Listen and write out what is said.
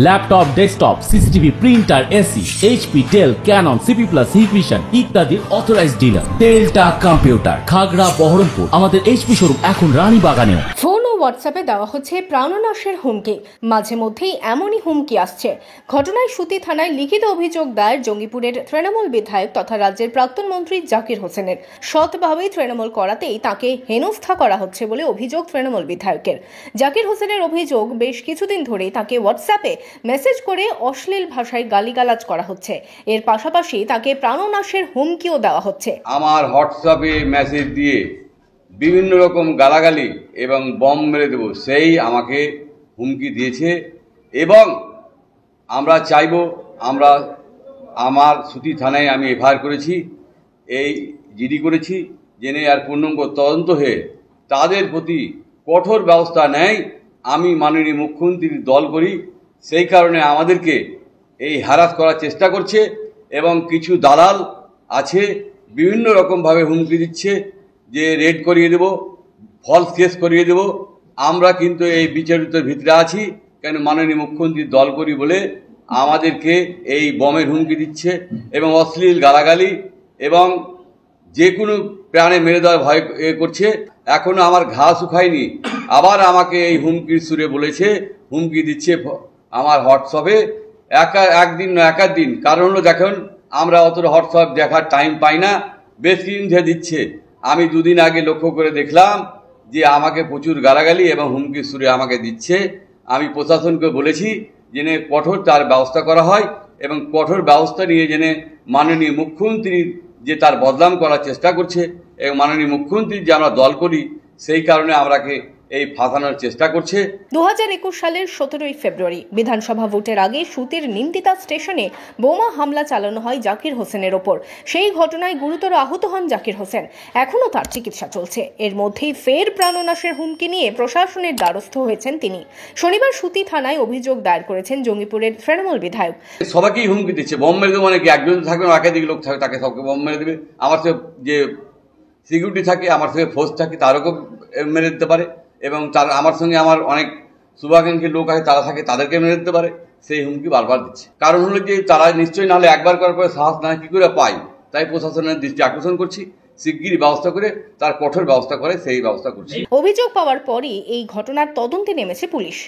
Laptop, desktop, CCTV, printer, AC, HP, Dell, Canon, CP Plus, Hikvision ইত্যাদির authorised dealer Delta Computer, Khagra, Baharampur. আমাদের HP showroom এখন রানীবাগানেও। Phone ও হোয়াটসঅ্যাপে দেওয়া হচ্ছে প্রাণনাশের হুমকি। মাঝে মধ্যেই এমনই হুমকি আসছে। ঘটনায় সুতি থানায় লিখিত অভিযোগ দায়ের জঙ্গিপুরের তৃণমূল বিধায়ক তথা রাজ্যের প্রাক্তন মন্ত্রী জাকির হোসেনের। সৎভাবে তৃণমূল করাতেই তাকে হেনস্থা করা হচ্ছে বলে অভিযোগ তৃণমূল বিধায়কের। জাকির হোসেনের অভিযোগ, বেশ কিছুদিন ধরেই তাকে হোয়াটসঅ্যাপে মেসেজ করে অশ্লীল ভাষায় গালিগালাজ করা হচ্ছে। এর পাশাপাশি তাকে প্রাণনাশের হুমকিও দেওয়া হচ্ছে। আমার হোয়াটসঅ্যাপে মেসেজ দিয়ে বিভিন্ন রকম গালাগালি এবং বম মেরে দেব, সেই আমাকে হুমকি দিয়েছে। এবং আমরা চাইব, আমার সুতি থানায় আমি এফআইআর করেছি, এই জিডি করেছি, জেনে আর পূর্ণাঙ্গ তদন্ত হয়ে তাদের প্রতি কঠোর ব্যবস্থা নেয়। আমি মাননীয় মুখ্যমন্ত্রীর দল করি, সেই কারণে আমাদেরকে এই হ্যারাস করার চেষ্টা করছে এবং কিছু দালাল আছে বিভিন্ন রকমভাবে হুমকি দিচ্ছে যে রেড করিয়ে দেব, ফলস কেস করিয়ে দেব। আমরা কিন্তু এই বিচারিতের ভিতরে আছি, কেন মাননীয় মুখ্যমন্ত্রীর দল করি বলে আমাদেরকে এই বমের হুমকি দিচ্ছে এবং অশ্লীল গালাগালি এবং যে কোনো প্রাণে মেরে দেওয়ার ভয় করছে। এখনো আমার ঘা শুকায়নি, আবার আমাকে এই হুমকির সুরে বলেছে, হুমকি দিচ্ছে আমার হোয়াটসঅ্যাপে। একদিন না একাধিন, কারণ হলো দেখুন আমরা অতটা হোয়াটসঅ্যাপ দেখার টাইম পাই না, বেশ কিছুদিন ধরে দিচ্ছে। আমি দুদিন আগে লক্ষ্য করে দেখলাম যে আমাকে প্রচুর গালাগালি এবং হুমকির সুরে আমাকে দিচ্ছে। আমি প্রশাসনকে বলেছি যেন কঠোর তার ব্যবস্থা করা হয় এবং কঠোর ব্যবস্থা নিয়ে যেন মাননীয় মুখ্যমন্ত্রীর যে তার বদনাম করার চেষ্টা করছে এবং মাননীয় মুখ্যমন্ত্রীর যে আমরা দল করি, সেই কারণে আমরাকে এই ফাঁসানোর চেষ্টা করছে। 2021 সালের 17 ফেব্রুয়ারি বিধানসভা ভোটের আগে সুতির নিমতিতা স্টেশনে বোমা হামলা চালানো হয় জাকির হোসেনের ওপর। সেই ঘটনায় গুরুতর আহত হন জাকির হোসেন। এখনও তার চিকিৎসা চলছে। এর মধ্যেই ফের প্রাণনাশের হুমকি নিয়ে প্রশাসনের দ্বারস্থ হয়েছেন তিনি। শনিবার সুতি থানায় অভিযোগ দায়ের করেছেন জঙ্গিপুরের তৃণমূল বিধায়ক। সবাইকেই হুমকি দিচ্ছে, বম মেরে দেবে, মানে কি একজন থাকবে না, একাধিক লোক থাকবে, তাকে সবকে বম মেরে দেবে। আমার সঙ্গে যে সিকিউরিটি থাকে, আমার সঙ্গে ফোর্স থাকে, তারও মেরে দিতে পারে এবং আমার সঙ্গে আমার অনেক শুভাকাঙ্ক্ষী লোক আছে, তারা থাকে, তাদেরকে মেরে দিতে পারে। সেই হুমকি বারবার দিচ্ছে। কারণ হলো যে তারা নিশ্চয়ই, নাহলে একবার করার পরে সাহস না কি করে পায়। তাই প্রশাসনের দৃষ্টি আকর্ষণ করছি, শিগগিরই ব্যবস্থা করে তার কঠোর ব্যবস্থা করে সেই ব্যবস্থা করছি। অভিযোগ পাওয়ার পরই এই ঘটনার তদন্তে নেমেছে পুলিশ।